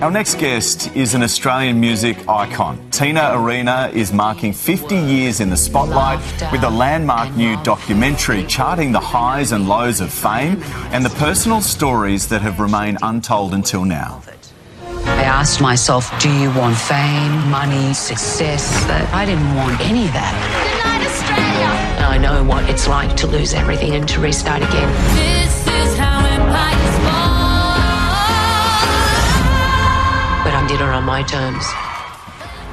Our next guest is an Australian music icon. Tina Arena is marking 50 years in the spotlight with a landmark new documentary charting the highs and lows of fame and the personal stories that have remained untold until now. I asked myself, do you want fame, money, success? But I didn't want any of that. Good night, Australia! I know what it's like to lose everything and to restart again. This is how empires fall. But I did it on my terms.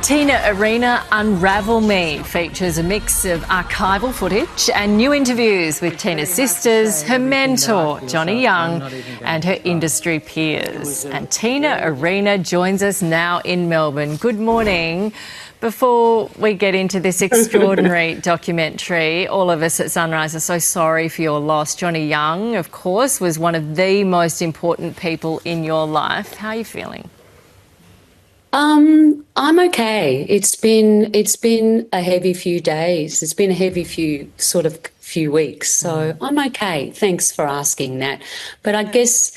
Tina Arena Unravel Me features a mix of archival footage and new interviews with Tina's sisters, her mentor, Johnny Young, and her industry peers. And Tina Arena joins us now in Melbourne. Good morning. Before we get into this extraordinary documentary, all of us at Sunrise are so sorry for your loss. Johnny Young, of course, was one of the most important people in your life. How are you feeling? I'm okay. It's been a heavy few days. It's been a heavy few weeks. So I'm okay. Thanks for asking that. But I guess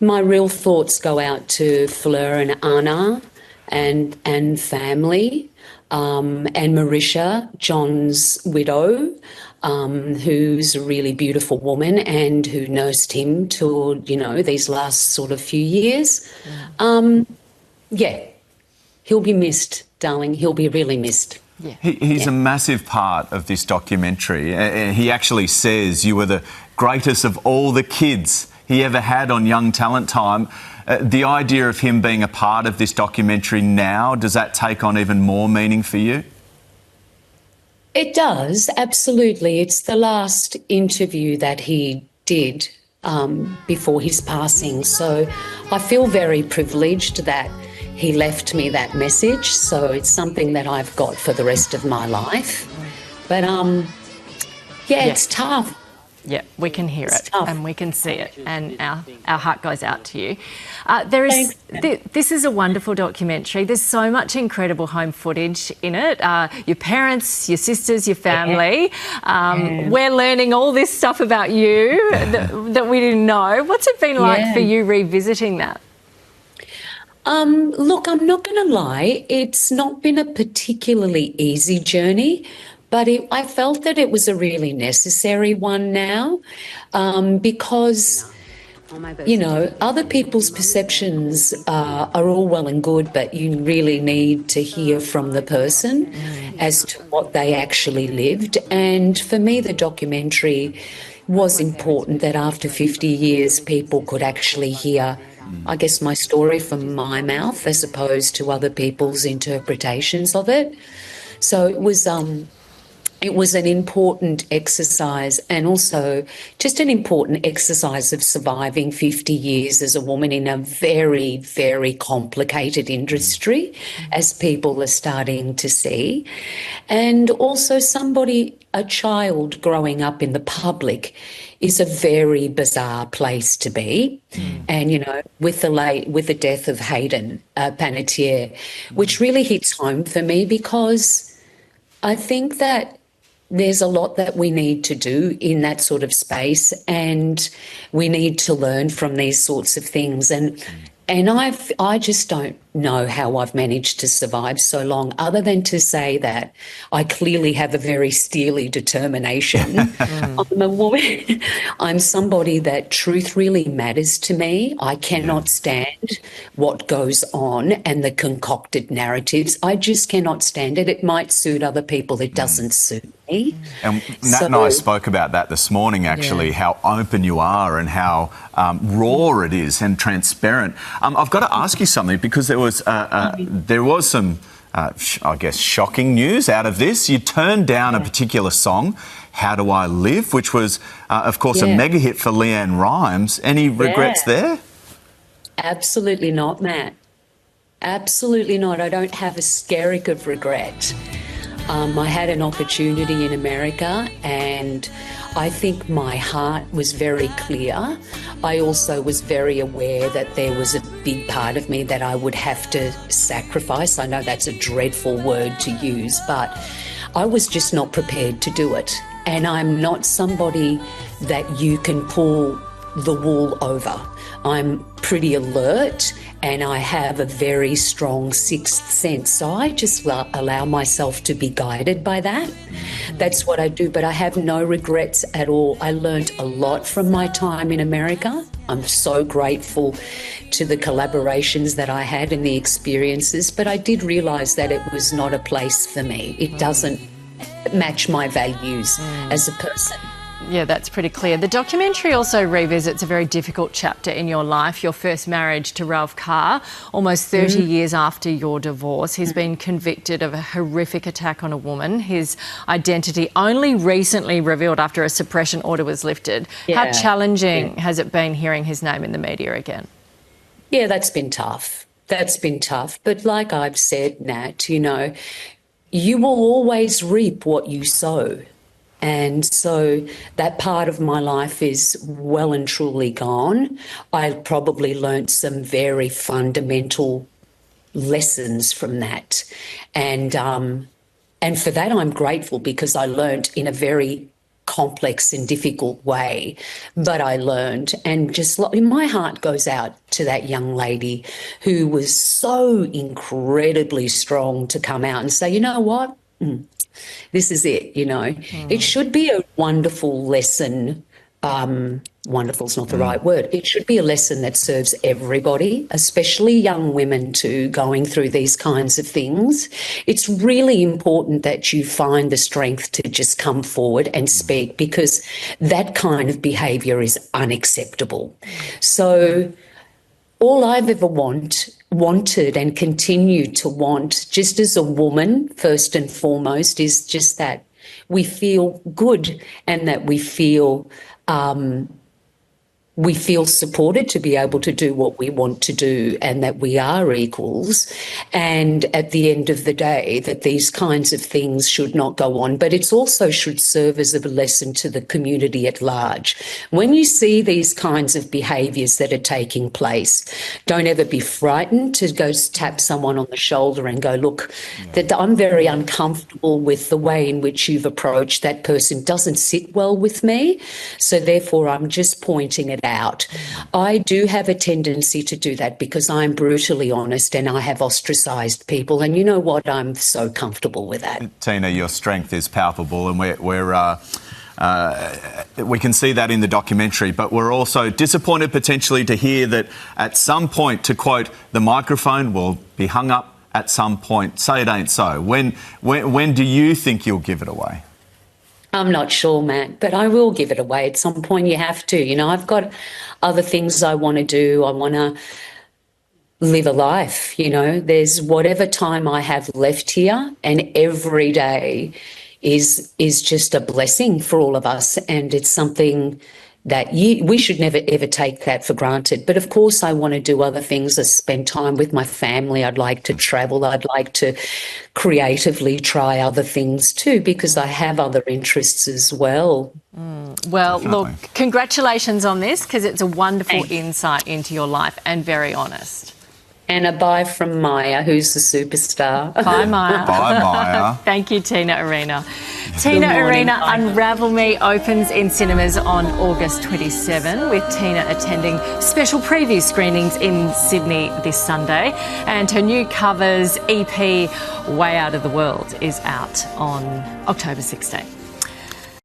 my real thoughts go out to Fleur and Anna and family, and Marisha, John's widow, who's a really beautiful woman and who nursed him till, these last sort of few years. He'll be missed, darling. He'll be really missed. Yeah. He's a massive part of this documentary. He actually says you were the greatest of all the kids he ever had on Young Talent Time. The idea of him being a part of this documentary now, does that take on even more meaning for you? It does, absolutely. It's the last interview that he did before his passing. So I feel very privileged that he left me that message, so it's something that I've got for the rest of my life. But, it's tough. Yeah, we can hear it tough. And we can see it, and our heart goes out to you. This is a wonderful documentary. There's so much incredible home footage in it. Your parents, your sisters, your family. We're learning all this stuff about you that we didn't know. What's it been like for you revisiting that? Look, I'm not going to lie, it's not been a particularly easy journey, but I felt that it was a really necessary one now, because, other people's perceptions are all well and good, but you really need to hear from the person as to what they actually lived. And for me, the documentary was important that after 50 years, people could actually hear, I guess, my story from my mouth as opposed to other people's interpretations of it. So it was an important exercise, and also just an important exercise of surviving 50 years as a woman in a very, very complicated industry, as people are starting to see. And also a child growing up in the public is a very bizarre place to be. And, with the death of Hayden Panettiere, which really hits home for me, because I think that there's a lot that we need to do in that sort of space, and we need to learn from these sorts of things. And I just don't know how I've managed to survive so long, other than to say that I clearly have a very steely determination. I'm a woman. I'm somebody that truth really matters to me. I cannot stand what goes on and the concocted narratives. I just cannot stand it. It might suit other people. It doesn't suit me. And Nat and I spoke about that this morning, actually, how open you are and how raw it is and transparent. I've got to ask you something, because there was some, I guess, shocking news out of this. You turned down a particular song, How Do I Live, which was, of course, a mega hit for Leanne Rimes. Any regrets there? Absolutely not, Matt. Absolutely not. I don't have a skerrick of regret. I had an opportunity in America, and I think my heart was very clear. I also was very aware that there was a big part of me that I would have to sacrifice. I know that's a dreadful word to use, but I was just not prepared to do it. And I'm not somebody that you can pull the wool over. I'm pretty alert and I have a very strong sixth sense. So I just allow myself to be guided by that. That's what I do, but I have no regrets at all. I learned a lot from my time in America. I'm so grateful to the collaborations that I had and the experiences, but I did realise that it was not a place for me. It doesn't match my values as a person. Yeah, that's pretty clear. The documentary also revisits a very difficult chapter in your life, your first marriage to Ralph Carr, almost 30 years after your divorce. He's been convicted of a horrific attack on a woman. His identity only recently revealed after a suppression order was lifted. How challenging has it been hearing his name in the media again? Yeah, that's been tough. That's been tough. But like I've said, Nat, you know, you will always reap what you sow. And so that part of my life is well and truly gone. I probably learnt some very fundamental lessons from that. And for that I'm grateful, because I learnt in a very complex and difficult way, but I learned, and just my heart goes out to that young lady who was so incredibly strong to come out and say, you know what? This is it, you know. It should be a wonderful lesson. Wonderful's not the right word. It should be a lesson that serves everybody, especially young women too, going through these kinds of things. It's really important that you find the strength to just come forward and speak, because that kind of behaviour is unacceptable. So all I've ever wanted and continue to want, just as a woman, first and foremost, is just that we feel good and that we feel supported to be able to do what we want to do, and that we are equals. And at the end of the day, that these kinds of things should not go on, but it also should serve as a lesson to the community at large. When you see these kinds of behaviours that are taking place, don't ever be frightened to go tap someone on the shoulder and go, look, that I'm very uncomfortable with the way in which you've approached that person. Doesn't sit well with me, so therefore I'm just pointing it out. I do have a tendency to do that because I'm brutally honest, and I have ostracised people, and you know what, I'm so comfortable with that. Tina, your strength is palpable, and we can see that in the documentary, but we're also disappointed potentially to hear that at some point, to quote, the microphone will be hung up at some point. Say it ain't so. When do you think you'll give it away? I'm not sure, Matt, but I will give it away. At some point you have to. You know, I've got other things I want to do. I want to live a life, you know. There's whatever time I have left here, and every day is just a blessing for all of us, and it's something that we should never, ever take that for granted. But, of course, I want to do other things. I spend time with my family. I'd like to travel. I'd like to creatively try other things too, because I have other interests as well. Well, look, congratulations on this, because it's a wonderful insight into your life and very honest. And a bye from Maya, who's the superstar. Bye, Maya. Bye, Maya. Thank you, Tina Arena. Tina Arena Unravel Me opens in cinemas on August 27, with Tina attending special preview screenings in Sydney this Sunday. And her new covers EP, Way Out of the World, is out on October 16.